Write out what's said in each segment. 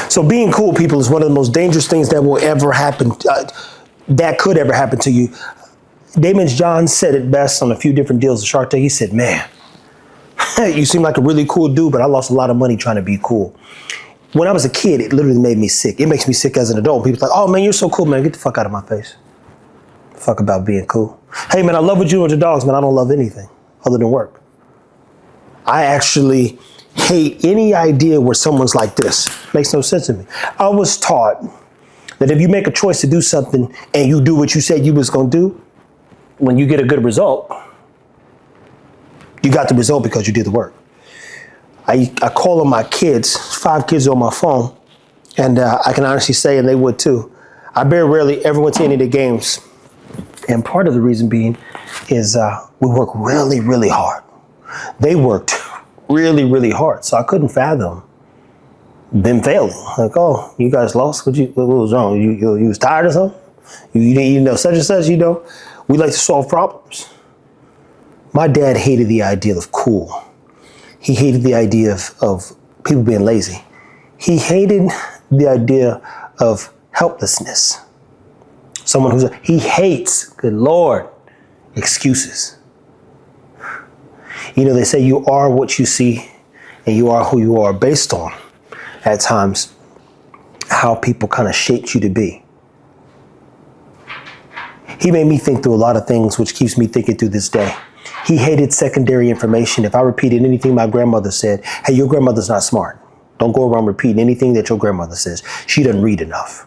So being cool, people, is one of the most dangerous things that will ever happen, that could ever happen to you. Damon John said it best on a few different deals with Shark Tank. He said, man, you seem like a really cool dude, but I lost a lot of money trying to be cool. When I was a kid, it literally made me sick. It makes me sick as an adult. People's like, oh man, you're so cool, man. Get the fuck out of my face. Fuck about being cool. Hey man, I love what you do with your dogs, man. I don't love anything other than work. I actually hate any idea where someone's like this. Makes no sense to me. I was taught that if you make a choice to do something and you do what you said you was gonna do, when you get a good result, you got the result because you did the work. I call on my kids, 5 kids on my phone, and I can honestly say, and they would too, I very rarely ever went to any of the games. And part of the reason being is we work really, really hard. They worked really, really hard. So I couldn't fathom them failing. Like, oh, you guys lost? What was wrong? You was tired or something? You didn't know such and such, you know? We like to solve problems. My dad hated the idea of cool. He hated the idea of people being lazy. He hated the idea of helplessness. He hates, good Lord, excuses. You know, they say you are what you see and you are who you are based on, at times, how people kind of shaped you to be. He made me think through a lot of things, which keeps me thinking through this day. He hated secondary information. If I repeated anything my grandmother said, hey, your grandmother's not smart. Don't go around repeating anything that your grandmother says. She doesn't read enough.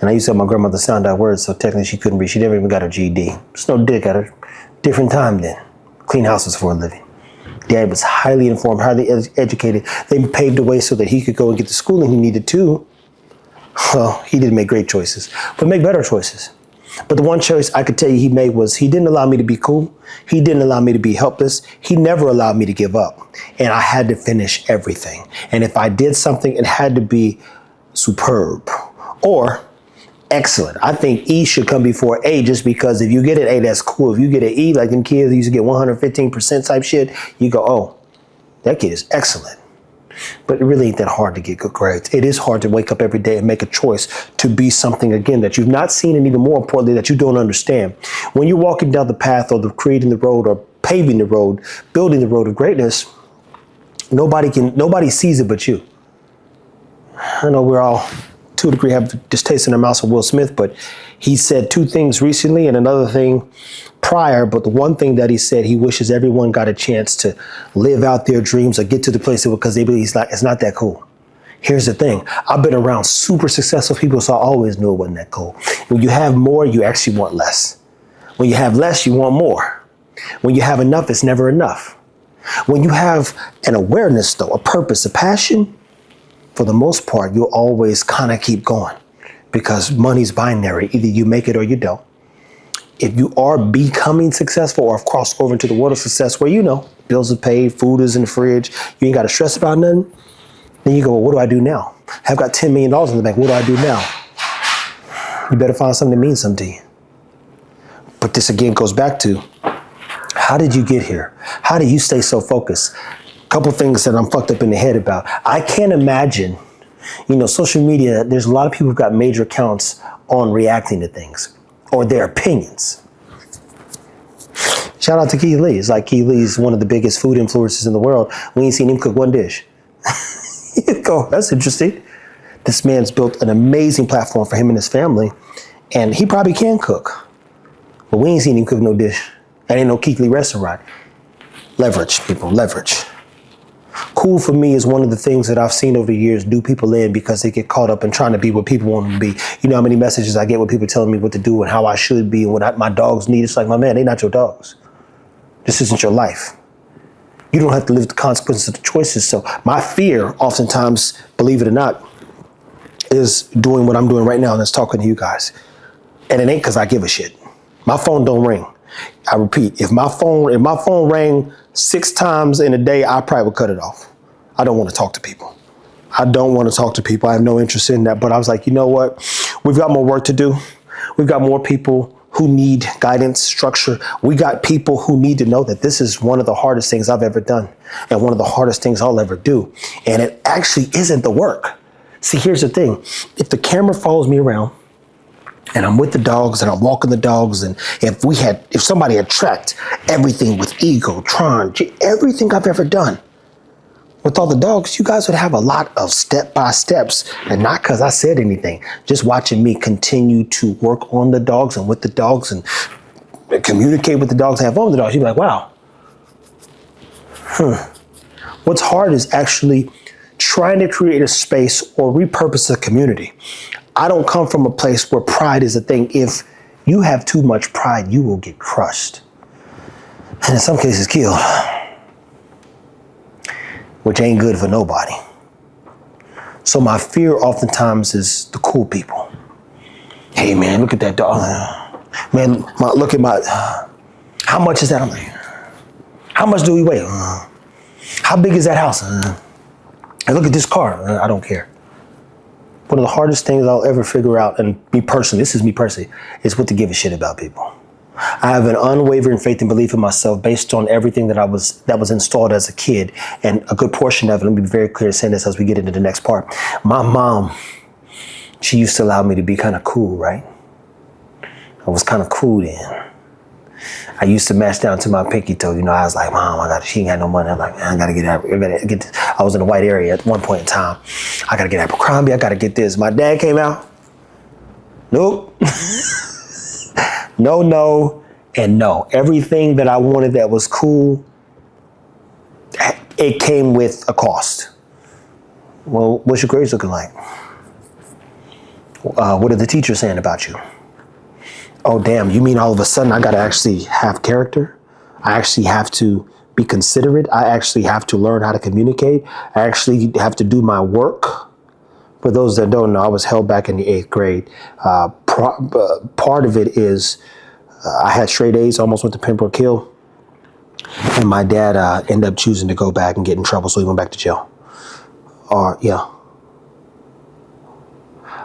And I used to have my grandmother sound out words, so technically she couldn't read. She never even got her GED. There's no dick at her. Different time then. Clean houses for a living. Dad was highly informed, highly educated. They paved the way so that he could go and get the schooling he needed to. Well, he didn't make great choices, but make better choices. But the one choice I could tell you he made was he didn't allow me to be cool. He didn't allow me to be helpless. He never allowed me to give up. And I had to finish everything. And if I did something, it had to be superb or excellent. I think E should come before A, just because if you get an A, that's cool. If you get an E, like them kids used to get 115% type shit, you go, oh, that kid is excellent. But it really ain't that hard to get good grades. It is hard to wake up every day and make a choice to be something again that you've not seen, and even more importantly, that you don't understand. When you're walking down the path or creating the road or paving the road, building the road of greatness, nobody sees it but you. I know we're all to a degree have distaste in our mouths of Will Smith, but he said 2 things recently and another thing prior. But the one thing that he said, he wishes everyone got a chance to live out their dreams or get to the place because they believe it's not that cool. Here's the thing. I've been around super successful people, so I always knew it wasn't that cool. When you have more, you actually want less. When you have less, you want more. When you have enough, it's never enough. When you have an awareness, though, a purpose, a passion, for the most part, you'll always kind of keep going because money's binary. Either you make it or you don't. If you are becoming successful or have crossed over into the world of success where, you know, bills are paid, food is in the fridge, you ain't got to stress about nothing, then you go, well, what do I do now? I've got $10 million in the bank. What do I do now? You better find something that means something to you. But this again goes back to, how did you get here? How do you stay so focused? Couple things that I'm fucked up in the head about. I can't imagine, you know, social media, there's a lot of people who've got major accounts on reacting to things or their opinions. Shout out to Keith Lee. It's like Keith Lee's one of the biggest food influencers in the world. We ain't seen him cook one dish. You go, that's interesting. This man's built an amazing platform for him and his family, and he probably can cook. But we ain't seen him cook no dish. That ain't no Keith Lee restaurant. Leverage, people, leverage. Cool for me is one of the things that I've seen over the years do people in because they get caught up in trying to be what people want them to be. You know how many messages I get with people telling me what to do and how I should be and what my dogs need. It's like, my man, they're not your dogs. This isn't your life. You don't have to live the consequences of the choices. So my fear, oftentimes, believe it or not, is doing what I'm doing right now, and that's talking to you guys. And it ain't because I give a shit. My phone don't ring. I repeat, if my phone rang 6 times in a day, I probably would cut it off. I don't want to talk to people. I have no interest in that. But I was like, you know what? We've got more work to do. We've got more people who need guidance, structure. We got people who need to know that this is one of the hardest things I've ever done and one of the hardest things I'll ever do. And it actually isn't the work. See, here's the thing. If the camera follows me around and I'm with the dogs and I'm walking the dogs, and if somebody had tracked everything with Ego, Tron, everything I've ever done with all the dogs, you guys would have a lot of step-by-steps, and not because I said anything, just watching me continue to work on the dogs and with the dogs and communicate with the dogs and have fun with the dogs. You'd be like, wow. What's hard is actually trying to create a space or repurpose a community. I don't come from a place where pride is a thing. If you have too much pride, you will get crushed. And in some cases killed. Which ain't good for nobody. So my fear oftentimes is the cool people. Hey man, look at that dog. Man, look at my, how much is that? I'm like, how much do we weigh? How big is that house? And look at this car. I don't care. One of the hardest things I'll ever figure out, and this is me personally, is what to give a shit about people. I have an unwavering faith and belief in myself based on everything that was installed as a kid, and a good portion of it, let me be very clear saying this as we get into the next part. My mom, she used to allow me to be kind of cool, right? I was kind of cool then. I used to match down to my pinky toe. I was like, Mom, she ain't got no money. I'm like, I gotta get this. I was in a white area at one point in time. I gotta get Abercrombie. I gotta get this. My dad came out. Nope. No, and no. Everything that I wanted that was cool, it came with a cost. Well, what's your grades looking like? What are the teachers saying about you? Oh, damn, you mean all of a sudden I gotta actually have character? I actually have to be considerate. I actually have to learn how to communicate. I actually have to do my work. For those that don't know, I was held back in the 8th grade. Part of it is I had straight A's, almost went to Pembroke Hill. And my dad ended up choosing to go back and get in trouble, so he went back to jail. Yeah.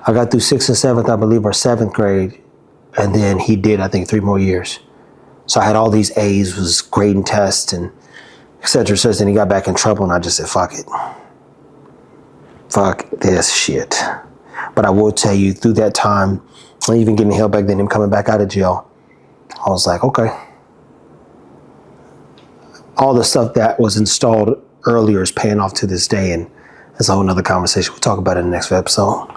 I got through 6th and 7th, I believe, or 7th grade. And then he did, I think, 3 more years. So I had all these A's, was grading tests and et cetera. So then he got back in trouble and I just said, fuck it. Fuck this shit. But I will tell you, through that time, even getting held back, then him coming back out of jail, I was like, okay. All the stuff that was installed earlier is paying off to this day. And that's a whole nother conversation. We'll talk about it in the next episode.